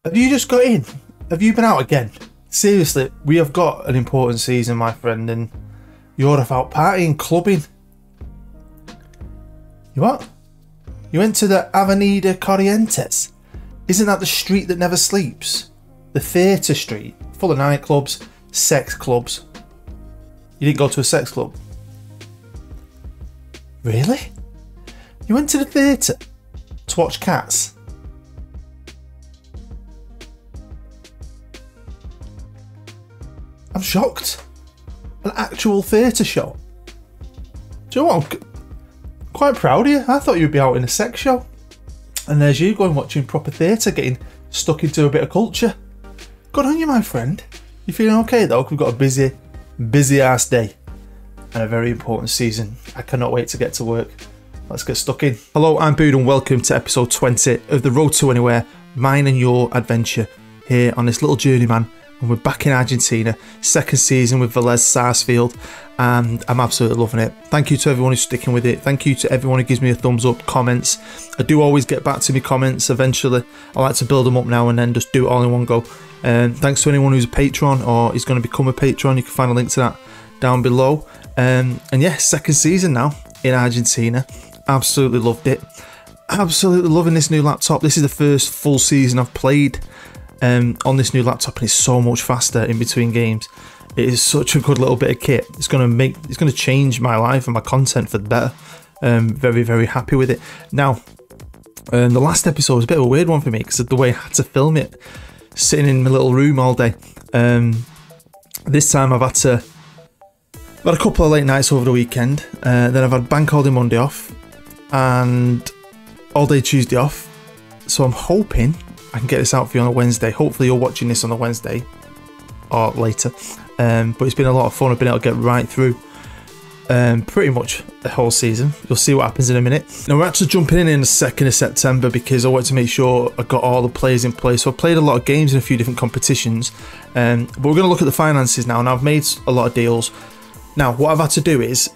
Have you just got in? Have you been out again? Seriously, we have got an important season, my friend, and you're off out partying, clubbing. You what? You went to the Avenida Corrientes? Isn't that the street that never sleeps? The theatre street, full of nightclubs, sex clubs. You didn't go to a sex club? Really? You went to the theatre to watch Cats? I'm shocked. An actual theatre show. Do you know what? I'm quite proud of you. I thought you'd be out in a sex show. And there's you going watching proper theatre, getting stuck into a bit of culture. Good on you, my friend. You feeling okay though? We've got a busy ass day and a very important season. I cannot wait to get to work. Let's get stuck in. Hello, I'm Bood and welcome to episode 20 of the Road to Anywhere, mine and your adventure here on this little Journeyman. And we're back in Argentina, second season with Vélez Sarsfield, and I'm absolutely loving it. Thank you to everyone who's sticking with it. Thank you to everyone who gives me a thumbs up, comments. I do always get back to me comments eventually. I like to build them up now and then, just do it all in one go. Thanks to anyone who's a patron or is going to become a patron. You can find a link to that down below. And yeah, second season now in Argentina. Absolutely loved it. Absolutely loving this new laptop. This is the first full season I've played on this new laptop, and it's so much faster in between games. It is such a good little bit of kit. It's going to change my life and my content for the better. Very, very happy with it. Now, the last episode was a bit of a weird one for me because of the way I had to film it, sitting in my little room all day. This time I've had a couple of late nights over the weekend. Then I've had bank holiday Monday off and all day Tuesday off. So I'm hoping I can get this out for you on a Wednesday. Hopefully you're watching this on a Wednesday or later. But it's been a lot of fun. I've been able to get right through pretty much the whole season. You'll see what happens in a minute. Now we're actually jumping in the 2nd of September because I wanted to make sure I got all the players in place. So I played a lot of games in a few different competitions. But we're going to look at the finances now, and I've made a lot of deals. Now what I've had to do is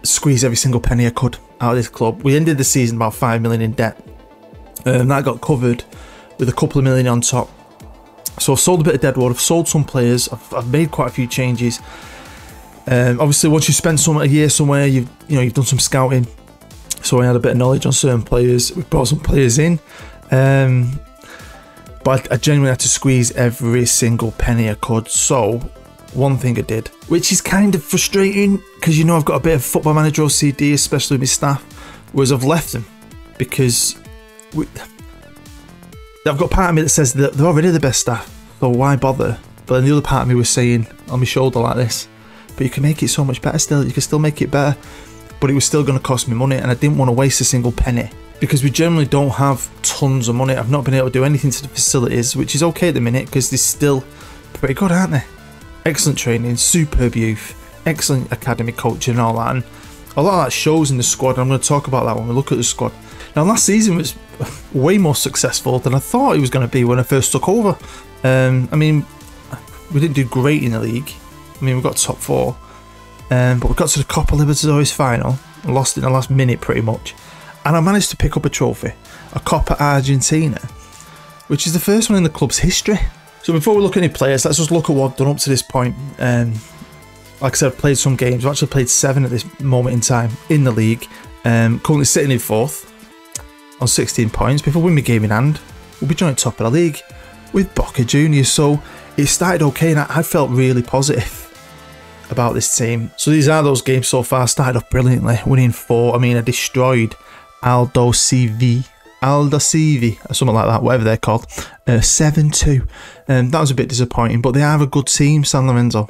squeeze every single penny I could out of this club. We ended the season about 5 million in debt. That got covered with a couple of million on top. So I've sold a bit of deadwood, I've sold some players, I've made quite a few changes. Obviously once you spend a year somewhere, you've done some scouting, so I had a bit of knowledge on certain players. We've brought some players in, but I genuinely had to squeeze every single penny I could. So one thing I did, which is kind of frustrating because I've got a bit of football manager OCD, especially with my staff, was I've left them because I've got part of me that says that they're already the best staff, so why bother? But then the other part of me was saying on my shoulder like this, but you can make it so much better still, you can still make it better, but it was still going to cost me money, and I didn't want to waste a single penny because we generally don't have tons of money. I've not been able to do anything to the facilities, which is okay at the minute because they're still pretty good, aren't they? Excellent training, superb youth, excellent academy coaching and all that, and a lot of that shows in the squad, and I'm going to talk about that when we look at the squad. Now last season was way more successful than I thought it was going to be when I first took over. I mean, we didn't do great in the league. I mean, we got top 4, but we got to the Copa Libertadores final and lost in the last minute pretty much. And I managed to pick up a trophy, a Copa Argentina, which is the first one in the club's history. So before we look at any players, let's just look at what I've done up to this point. Like I said, I've played some games. I've actually played 7 at this moment in time in the league. Currently sitting in 4th on 16 points. But if I win my game in hand, we'll be joint top of the league with Boca Juniors. So it started okay, and I felt really positive about this team. So these are those games so far. Started off brilliantly, winning 4. I mean, I destroyed Aldosivi, or something like that, whatever they're called, 7-2. That was a bit disappointing, but they are a good team, San Lorenzo.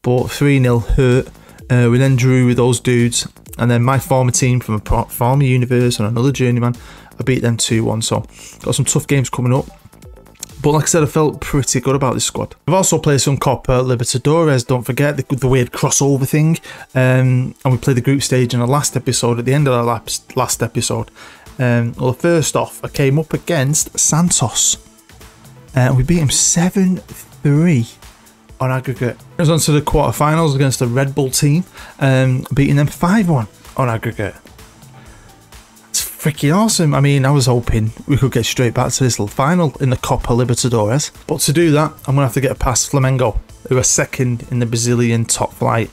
But 3-0 hurt. We then drew with those dudes, and then my former team from a former universe and another Journeyman, I beat them 2-1. So got some tough games coming up, but like I said, I felt pretty good about this squad. I've also played some Copa Libertadores, don't forget the weird crossover thing, and we played the group stage in the last episode, at the end of the last episode. Well, first off, I came up against Santos, and we beat him 7-3 on aggregate. I was on to the quarterfinals against the Red Bull team, beating them 5-1 on aggregate. That's freaking awesome. I mean, I was hoping we could get straight back to this little final in the Copa Libertadores. But to do that, I'm going to have to get past Flamengo, who are second in the Brazilian top flight.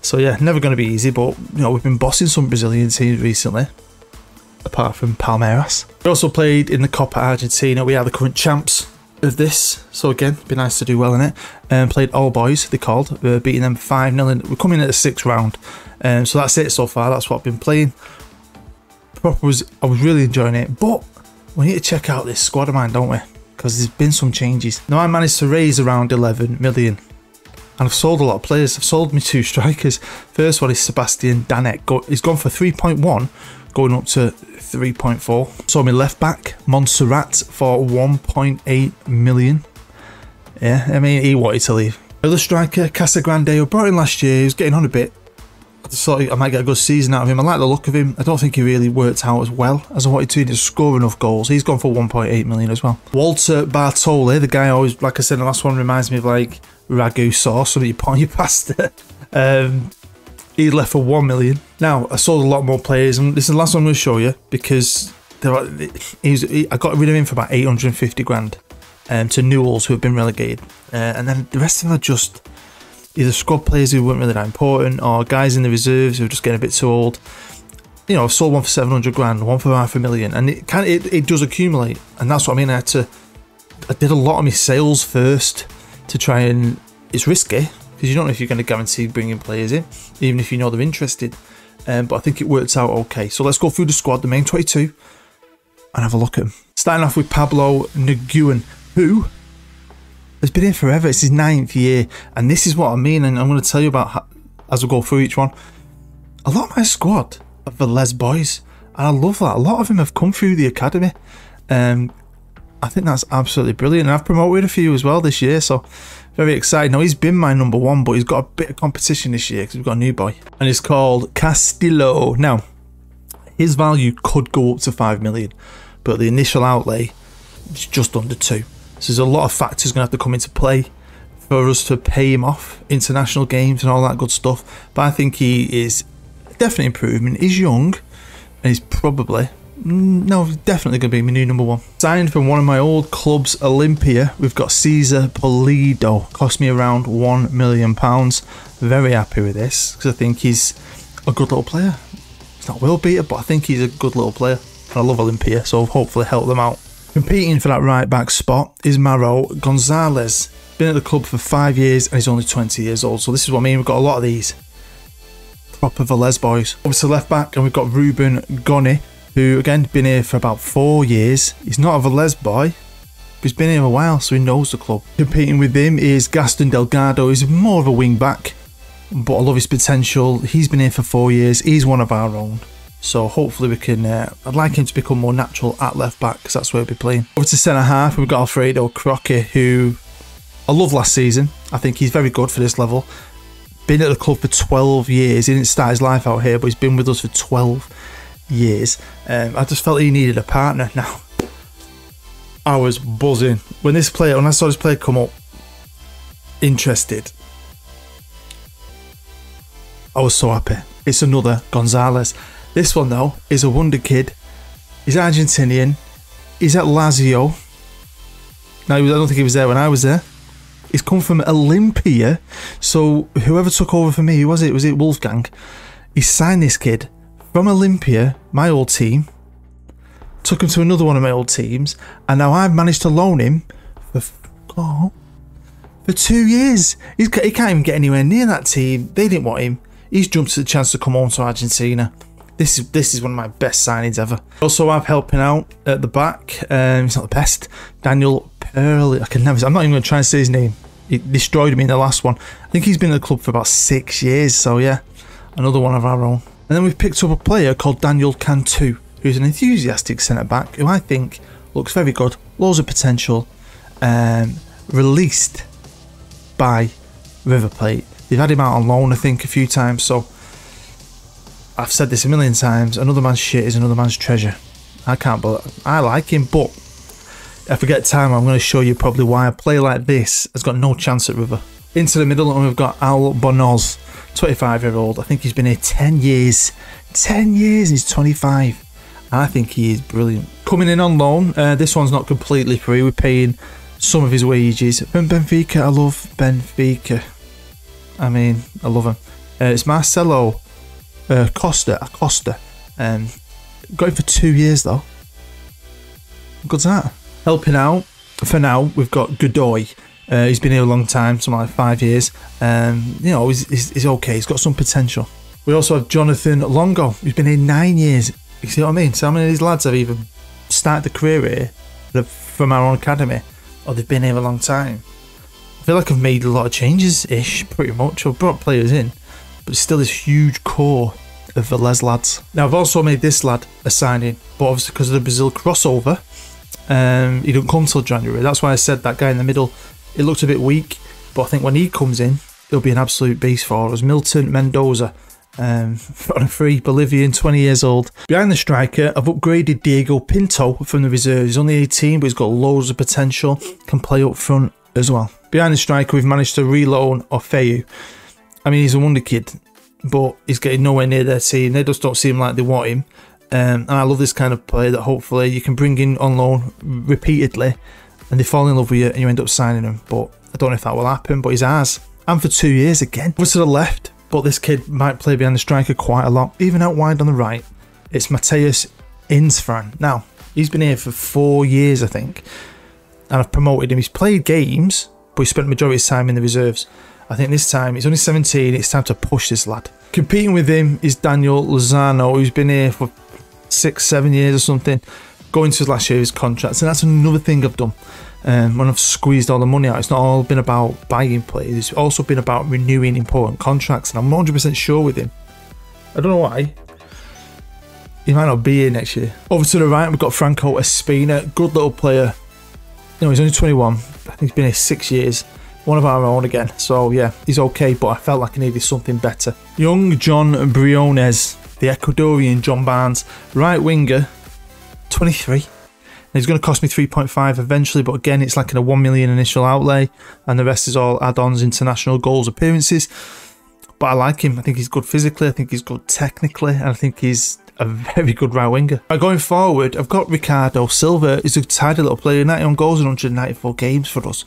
So yeah, never going to be easy, but you know, we've been bossing some Brazilian teams recently, apart from Palmeiras. We also played in the Copa Argentina. We are the current champs of this, so again, be nice to do well in it. Played All Boys, they called, beating them 5-0. We're coming at the 6th round, so that's it so far. That's what I've been playing. I was really enjoying it, but we need to check out this squad of mine, don't we? Because there's been some changes. Now I managed to raise around 11 million, and I've sold a lot of players. I've sold me 2 strikers. First one is Sebastian Danek. He's gone for 3.1, going up to 3.4. Sold me left back Montserrat for 1.8 million. Yeah, I mean, he wanted to leave. Other striker, Casagrande, who brought in last year. He was getting on a bit. I thought I might get a good season out of him. I like the look of him. I don't think he really worked out as well as I wanted to. He didn't score enough goals. He's gone for 1.8 million as well. Walter Bartoli, the guy always, like I said, the last one reminds me of like ragu sauce, something you put on your pasta. He left for 1 million. Now, I sold a lot more players, and this is the last one I'm going to show you because I got rid of him for about 850 grand to Newells, who have been relegated. And then the rest of them are just either squad players who weren't really that important, or guys in the reserves who are just getting a bit too old. You know, I've sold one for 700 grand, one for 500,000, and it does accumulate. And that's what I mean. I did a lot of my sales first to try, and it's risky because you don't know if you're going to guarantee bringing players in, even if you know they're interested. But I think it works out okay. So let's go through the squad, the main 22, and have a look at them. Starting off with Pablo Nguyen, who has been here forever. It's his 9th year, and this is what I mean, and I'm going to tell you about as we go through each one. A lot of my squad are the Les boys, and I love that. A lot of them have come through the academy. I think that's absolutely brilliant, and I've promoted a few as well this year, so very excited. Now, he's been my number 1, but he's got a bit of competition this year because we've got a new boy, and he's called Castillo. Now, his value could go up to 5 million, but the initial outlay is just under 2. So there's a lot of factors going to have to come into play for us to pay him off, international games and all that good stuff. But I think he is definitely improvement. He's young, and he's probably, definitely going to be my new number 1. Signed from one of my old clubs, Olympia, we've got Cesar Pulido. Cost me around £1 million. Very happy with this because I think he's a good little player. He's not world beater, but I think he's a good little player. And I love Olympia, so hopefully help them out. Competing for that right back spot is Mauro Gonzalez. Been at the club for 5 years and he's only 20 years old. So this is what I mean. We've got a lot of these proper Velez boys. Obviously left back, and we've got Ruben Goni, who again been here for about 4 years. He's not a Velez boy, but he's been here a while, so he knows the club. Competing with him is Gaston Delgado. He's more of a wing back, but I love his potential. He's been here for 4 years. He's one of our own. So hopefully we can, I'd like him to become more natural at left back because that's where we'll be playing. Over to centre half, we've got Alfredo Croque, who I loved last season. I think he's very good for this level. Been at the club for 12 years. He didn't start his life out here, but he's been with us for 12 years. I just felt he needed a partner. Now, I was buzzing. When I saw this player come up, interested, I was so happy. It's another Gonzalez. This one, though, is a wonder kid. He's Argentinian. He's at Lazio. Now, I don't think he was there when I was there. He's come from Olympia. So, whoever took over for me, who was it? Was it Wolfgang? He signed this kid from Olympia, my old team. Took him to another one of my old teams. And now I've managed to loan him for 2 years. He can't even get anywhere near that team. They didn't want him. He's jumped at the chance to come on to Argentina. This is one of my best signings ever. Also, I'm helping out at the back. He's not the best. Daniel Pearl. I'm not even going to try and say his name. He destroyed me in the last one. I think he's been at the club for about 6 years. So yeah, another one of our own. And then we've picked up a player called Daniel Cantu, who's an enthusiastic centre back who I think looks very good, loads of potential. Released by River Plate. They've had him out on loan, I think, a few times. So I've said this a million times. Another man's shit is another man's treasure. I can't believe I like him, but if I get time, I'm going to show you probably why a player like this has got no chance at River. Into the middle, and we've got Al Bonoz, 25-year-old. I think he's been here 10 years. 10 years, and he's 25. I think he is brilliant. Coming in on loan, this one's not completely free. We're paying some of his wages. From Benfica, I love Benfica. I mean, I love him. It's Marcelo Acosta. Got him for 2 years though. Good's that? Helping out for now, we've got Godoy. He's been here a long time, something like 5 years. You know, he's okay. He's got some potential. We also have Jonathan Longo. He's been here 9 years. You see what I mean? So how many of these lads have either started the career here from our own academy, or they've been here a long time? I feel like I've made a lot of changes-ish, pretty much. I've brought players in, but it's still this huge core of the Les lads. Now, I've also made this lad a signing, but obviously because of the Brazil crossover, he don't come till January. That's why I said that guy in the middle, it looked a bit weak, but I think when he comes in, he'll be an absolute beast for us. Milton Mendoza, on a free, Bolivian, 20 years old. Behind the striker, I've upgraded Diego Pinto from the reserves. He's only 18, but he's got loads of potential, can play up front as well. Behind the striker, we've managed to reloan Orfeu. I mean, he's a wonder kid, but he's getting nowhere near their team. They just don't seem like they want him. And I love this kind of player that hopefully you can bring in on loan repeatedly and they fall in love with you and you end up signing him. But I don't know if that will happen, but he's ours. And for 2 years again. Over to the left, but this kid might play behind the striker quite a lot. Even out wide on the right, it's Matheus Insfran. Now, he's been here for 4 years, I think. And I've promoted him. He's played games, but he spent the majority of his time in the reserves. I think this time, he's only 17, it's time to push this lad. Competing with him is Daniel Lozano, who's been here for 6-7 years or something, going to his last year of his contract. And that's another thing I've done. When I've squeezed all the money out, it's not all been about buying players, it's also been about renewing important contracts, and I'm 100% sure with him. I don't know why. He might not be here next year. Over to the right, we've got Franco Espina, good little player. You know, he's only 21, I think he's been here 6 years. One of our own again, so yeah, he's okay, but I felt like I needed something better. Young John Briones, the Ecuadorian John Barnes, right winger, 23. He's going to cost me 3.5 eventually, but again, it's like a 1 million initial outlay, and the rest is all add-ons, international goals, appearances. But I like him. I think he's good physically, I think he's good technically, and I think he's a very good right winger. Going forward, I've got Ricardo Silva. He's a tidy little player, 91 goals in 194 games for us.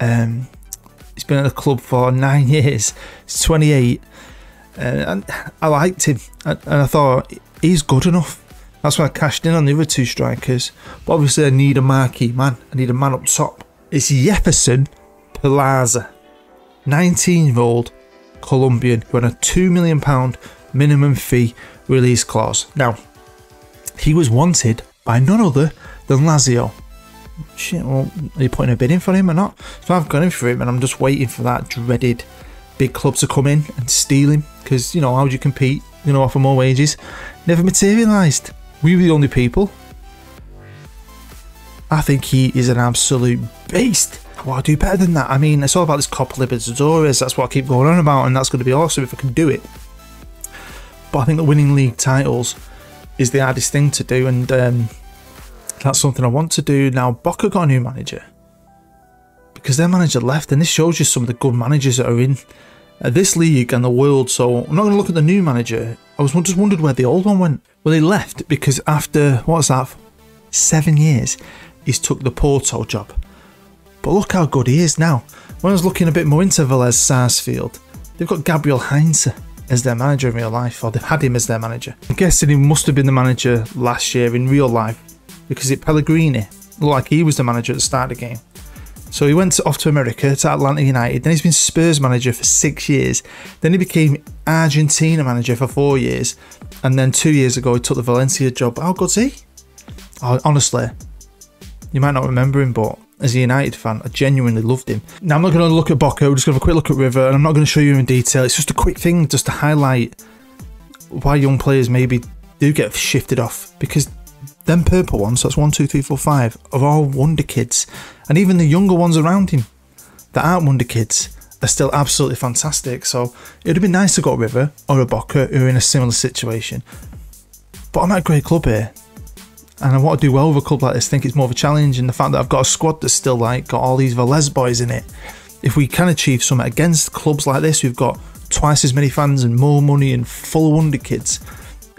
He's been at the club for 9 years. He's 28, and I liked him, and I thought he's good enough. That's why I cashed in on the other two strikers. But obviously I need a marquee man. I need a man up top. It's Jefferson Plaza, 19-year-old Colombian who had a £2 million minimum fee release clause. Now, he was wanted by none other than Lazio. Shit, well, are you putting a bid in for him or not? So I've got him for him, and I'm just waiting for that dreaded big club to come in and steal him. Because, you know, how would you compete? You know, offer more wages. Never materialised. We were the only people. I think he is an absolute beast. What do I do better than that? I mean, it's all about this Copa Libertadores. That's what I keep going on about, and that's going to be awesome if I can do it. But I think that winning league titles is the hardest thing to do, and that's something I want to do. Now, Boca got a new manager because their manager left, and this shows you some of the good managers that are in this league and the world. So I'm not going to look at the new manager. I was just wondered where the old one went. Well, he left because after, what's that, 7 years, he's took the Porto job. But look how good he is now. When I was looking a bit more into Velez Sarsfield, they've got Gabriel Heinze as their manager in real life, or they've had him as their manager. I'm guessing he must have been the manager last year in real life, because Pellegrini looked like he was the manager at the start of the game. So he went off to America, to Atlanta United, then he's been Spurs manager for 6 years, then he became Argentina manager for 4 years, and then 2 years ago he took the Valencia job. How good's he? Oh, honestly, you might not remember him, but as a United fan, I genuinely loved him. Now, I'm not going to look at Boca, we're just going to have a quick look at River, and I'm not going to show you in detail. It's just a quick thing just to highlight why young players maybe do get shifted off, because them purple ones, so that's 1, 2, 3, 4, 5, are all wonder kids. And even the younger ones around him that aren't wonder kids are still absolutely fantastic. So it would have been nice to go River or a Boca who are in a similar situation. But I'm at a great club here, and I want to do well with a club like this. I think it's more of a challenge, and the fact that I've got a squad that's still like got all these Velez boys in it. If we can achieve something against clubs like this, we've got twice as many fans and more money and full wonder kids.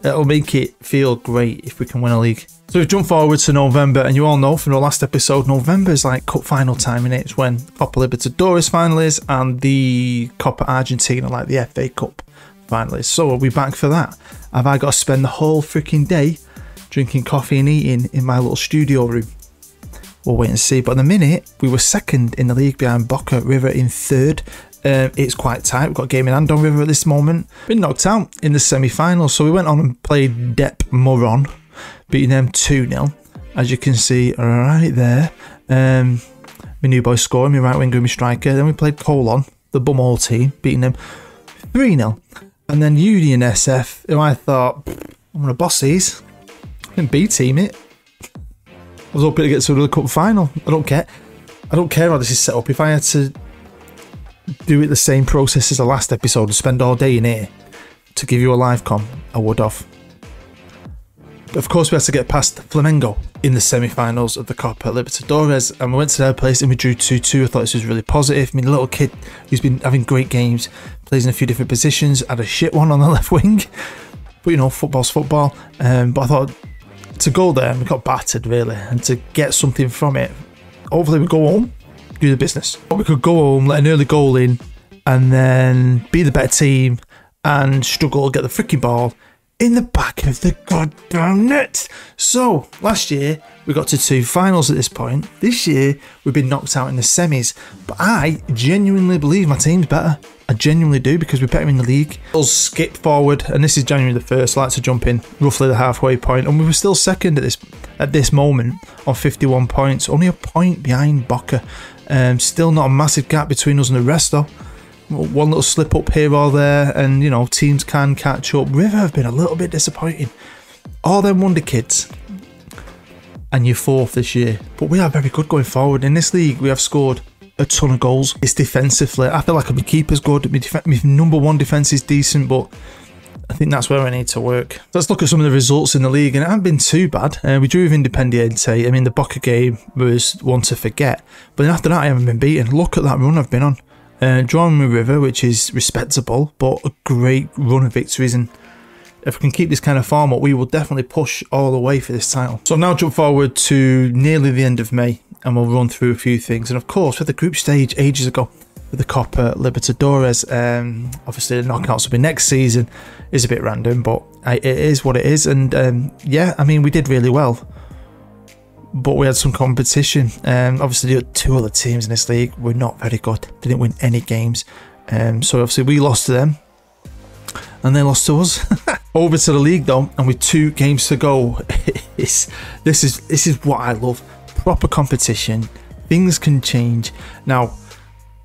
It'll make it feel great if we can win a league. So we've jumped forward to November, and you all know from the last episode, November is like cup final time, and it's when Copa Libertadores final is and the Copa Argentina, like the FA Cup final is. So are we back for that? Have I got to spend the whole freaking day drinking coffee and eating in my little studio room? We'll wait and see. But at the minute, we were second in the league behind Boca, River in third. It's quite tight. We've got a game in hand on River at this moment. Been knocked out in the semi-finals, so we went on and played Dep Moron, beating them 2-0, as you can see right there. My new boy scoring, my right winger and my striker. Then we played Colon, the bumhole team, beating them 3-0. And then Union SF, who I thought, I'm going to boss these. I can B-team it. I was hoping to get to the cup final. I don't care how this is set up. If I had to do it the same process as the last episode and spend all day in here to give you a live com, I would have. But of course we had to get past Flamengo in the semi-finals of the Copa Libertadores, and we went to their place and we drew 2-2. I thought this was really positive. I mean, a little kid who's been having great games, plays in a few different positions, had a shit one on the left wing, but you know, football's football. But I thought to go there, and we got battered really, and to get something from it, hopefully we go home, do the business. But we could go home, let an early goal in, and then be the better team and struggle, get the freaking ball in the back of the goddamn net. So last year we got to 2 finals at this point. This year we've been knocked out in the semis, but I genuinely believe my team's better. I genuinely do, because we're better in the league. We'll skip forward, and this is January the 1st. I like to jump in roughly the halfway point, and we were still second at this moment on 51 points, only a point behind Boca. Still not a massive gap between us and the rest though. One little slip up here or there, and you know, teams can catch up. River have been a little bit disappointing. All them wonder kids, and you're 4th this year. But we are very good going forward. In this league, we have scored a ton of goals. It's defensively, I feel like my keeper's good. My number 1 defence is decent, but I think that's where I need to work. Let's look at some of the results in the league, and it hasn't been too bad. We drew with Independiente. I mean, the Boca game was one to forget, but then after that I haven't been beaten. Look at that run I've been on. Drawn with River, which is respectable, but a great run of victories, and if we can keep this kind of form up, we will definitely push all the way for this title. So I've now jumped forward to nearly the end of May, and we'll run through a few things. And of course, with the group stage ages ago, with the Copa Libertadores, obviously the knockouts will be next season. Is a bit random, but it is what it is. And yeah, I mean, we did really well, but we had some competition. Obviously, the 2 other teams in this league were not very good. They didn't win any games. So obviously we lost to them, and they lost to us. Over to the league though, and with 2 games to go, this is what I love. Proper competition. Things can change. Now,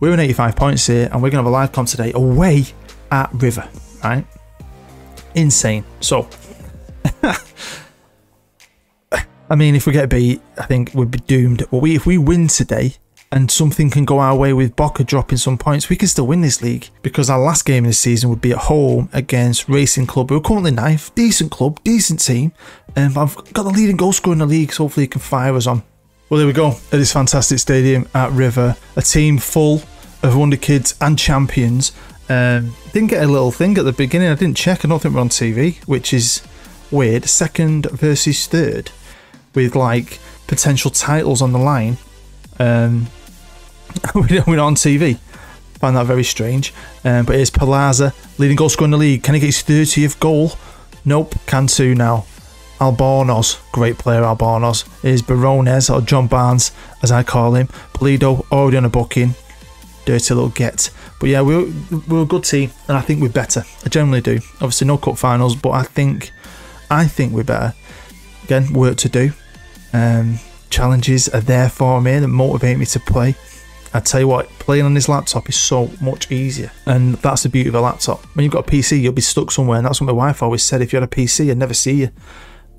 we're on 85 points here, and we're going to have a live com today away at River, right? Insane. So, I mean, if we get beat, I think we'd be doomed. But if we win today, and something can go our way with Boca dropping some points, we can still win this league, because our last game of the season would be at home against Racing Club, who are currently 9th. Decent club, decent team. I've got the leading goal scorer in the league, so hopefully he can fire us on. Well, there we go, at this fantastic stadium at River. A team full of Wonder Kids and champions. Didn't get a little thing at the beginning. I didn't check. I don't think we're on TV, which is weird. 2nd versus 3rd, with like potential titles on the line. We're not on TV. Find that very strange. But here's Palaza, leading goal scorer in the league. Can he get his 30th goal? Nope. Cantu now. Albornoz, great player Albornoz. Here's Barones, or John Barnes as I call him. Polido already on a booking. Dirty little get. But yeah, we're a good team, and I think we're better. I generally do. Obviously no cup finals, but I think we're better. Again, work to do. Challenges are there for me that motivate me to play. I tell you what, playing on this laptop is so much easier, and that's the beauty of a laptop. When you've got a PC, you'll be stuck somewhere, and that's what my wife always said. If you had a PC, I'd never see you,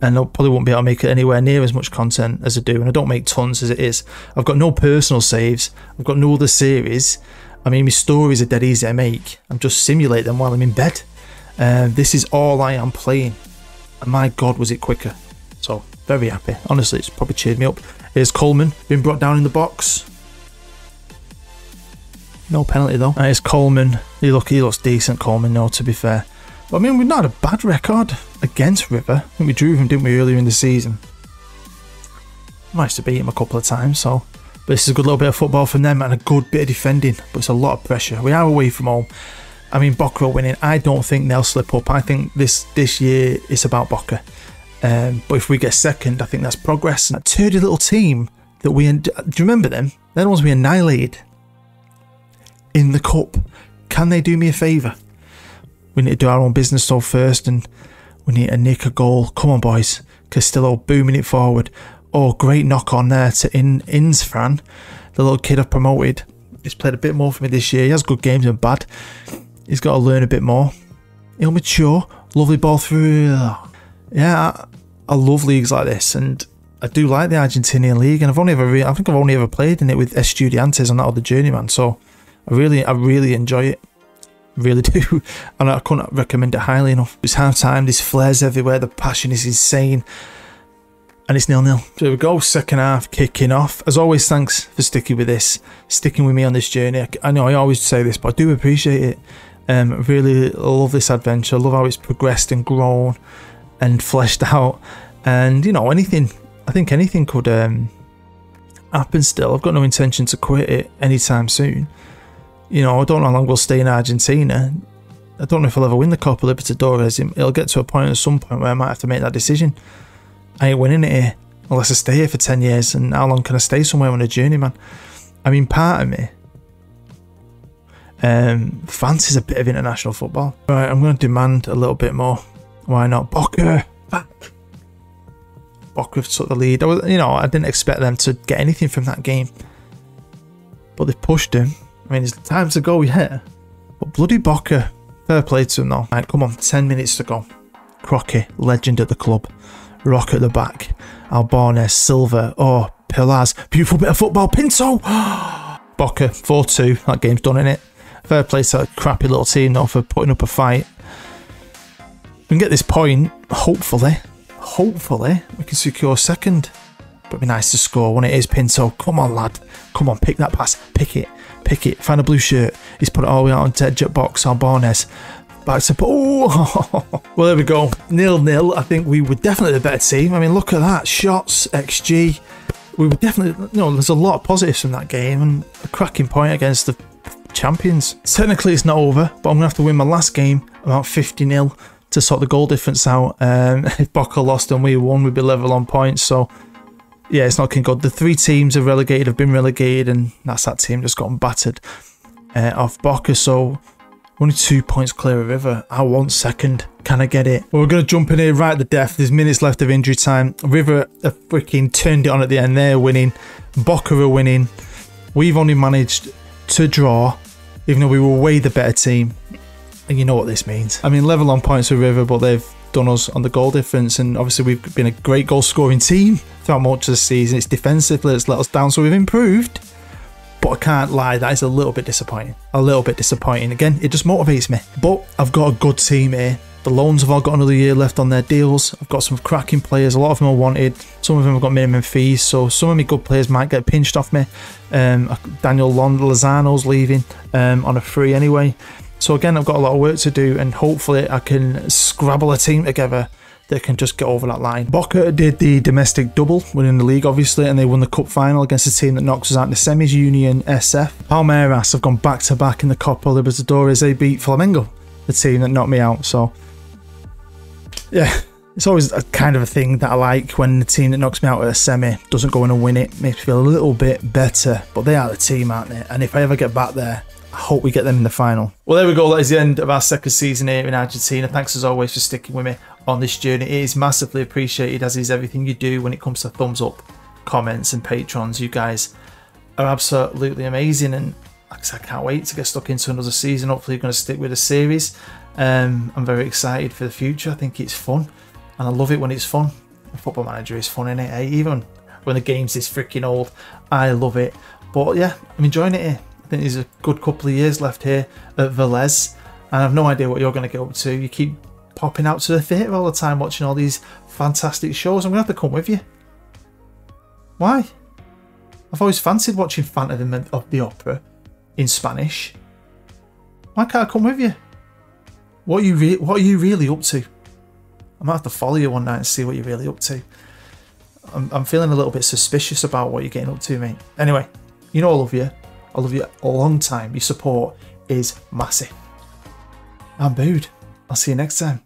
and I probably won't be able to make it anywhere near as much content as I do, and I don't make tons as it is. I've got no personal saves, I've got no other series. I mean, my stories are dead easy to make. I just simulate them while I'm in bed. This is all I am playing, and my god was it quicker. So very happy, honestly. It's probably cheered me up. Here's Coleman being brought down in the box. No penalty though. Here's Coleman. He looks decent, Coleman, no, to be fair. But I mean, we've not had a bad record against River. I think we drew them, didn't we, earlier in the season? Managed to beat them a couple of times, so. But this is a good little bit of football from them and a good bit of defending. But it's a lot of pressure. We are away from home. I mean, Boca are winning. I don't think they'll slip up. I think this year it's about Boca. But if we get second, I think that's progress. And that turdy little team that do you remember them? They're the ones we annihilated in the cup. Can they do me a favour? We need to do our own business though first, and we need to nick a goal. Come on, boys. Castillo booming it forward. Oh, great knock on there to Insfran, the little kid I've promoted. He's played a bit more for me this year. He has good games and bad. He's got to learn a bit more. He'll mature. Lovely ball through. Yeah, I love leagues like this, and I do like the Argentinian league. And I think I've only ever played in it with Estudiantes on that other Journeyman. So I really enjoy it. Really do. And I couldn't recommend it highly enough. It's half time. There's flares everywhere. The passion is insane. And it's 0-0. So here we go, second half kicking off. As always, thanks for sticking with this, sticking with me on this journey. I know I always say this, but I do appreciate it. Really love this adventure. I love how it's progressed and grown and fleshed out. And, you know, I think anything could happen still. I've got no intention to quit it anytime soon. You know, I don't know how long we'll stay in Argentina. I don't know if I'll ever win the Copa Libertadores. It'll get to a point at some point where I might have to make that decision. I ain't winning it here unless I stay here for 10 years. And how long can I stay somewhere on a journeyman? I mean, part of me fancies a bit of international football. Right, I'm going to demand a little bit more. Why not? Boca back. Boca took the lead. I didn't expect them to get anything from that game, but they pushed him. I mean, it's time to go, yeah. But bloody Boca, fair play to them though. Right, come on, 10 minutes to go. Crocky, legend at the club. Rock at the back. Albarnes, Silva. Oh, Pilars. Beautiful bit of football. Pinto. Boca, 4-2. That game's done, innit? Fair play to that crappy little team, though, for putting up a fight. We can get this point, hopefully. Hopefully, we can secure second. But it'd be nice to score when it is Pinto. Come on, lad. Come on, pick that pass. Pick it. Pick it. Find a blue shirt. He's put it all the way out on edge at box. Albarnes. Back to... Oh! Well, there we go. 0-0. I think we were definitely the better team. I mean, look at that. Shots, XG. We were definitely... there's a lot of positives from that game. And a cracking point against the champions. Technically, it's not over. But I'm going to have to win my last game about 50-0 to sort the goal difference out. If Boca lost and we won, we'd be level on points. So, yeah, it's not looking good. The 3 teams have been relegated. And that's that team just gotten battered off Boca. So... only 2 points clear of River. I want second. Can I get it? Well, we're going to jump in here right at the death. There's minutes left of injury time. River have freaking turned it on at the end. They're winning. Boca are winning. We've only managed to draw, even though we were way the better team. And you know what this means. I mean, level on points with River, but they've done us on the goal difference. And obviously, we've been a great goal scoring team throughout much of the season. It's defensively that's let us down, so we've improved. But I can't lie, that is a little bit disappointing. A little bit disappointing. Again, it just motivates me. But I've got a good team here. The loans have all got another year left on their deals. I've got some cracking players. A lot of them are wanted. Some of them have got minimum fees. So some of my good players might get pinched off me. Daniel Lozano's leaving on a free anyway. So again, I've got a lot of work to do. And hopefully I can scrabble a team together that can just get over that line. Boca did the domestic double, winning the league obviously, and they won the cup final against a team that knocks us out in the semis, Union SF. Palmeiras have gone back to back in the Copa Libertadores. They beat Flamengo, the team that knocked me out. So yeah, it's always a kind of a thing that I like when the team that knocks me out at a semi doesn't go in and win it. Makes me feel a little bit better, but they are the team, aren't they? And if I ever get back there, I hope we get them in the final. Well, there we go. That is the end of our second season here in Argentina. Thanks as always for sticking with me on this journey. It is massively appreciated, as is everything you do when it comes to thumbs up, comments and patrons. You guys are absolutely amazing, and like I said, I can't wait to get stuck into another season. Hopefully you're going to stick with the series. I'm very excited for the future. I think it's fun, and I love it when it's fun. A Football Manager is fun, innit? Hey, even when the game's this freaking old, I love it. But yeah, I'm enjoying it here. I think there's a good couple of years left here at Velez, and I've no idea what you're going to get up to. You keep popping out to the theatre all the time, watching all these fantastic shows. I'm going to have to come with you. Why? I've always fancied watching Phantom of the Opera in Spanish. Why can't I come with you? What are you really up to? I might have to follow you one night and see what you're really up to. I'm feeling a little bit suspicious about what you're getting up to, mate. Anyway, you know I love you. I love you a long time. Your support is massive. I'm Booed. I'll see you next time.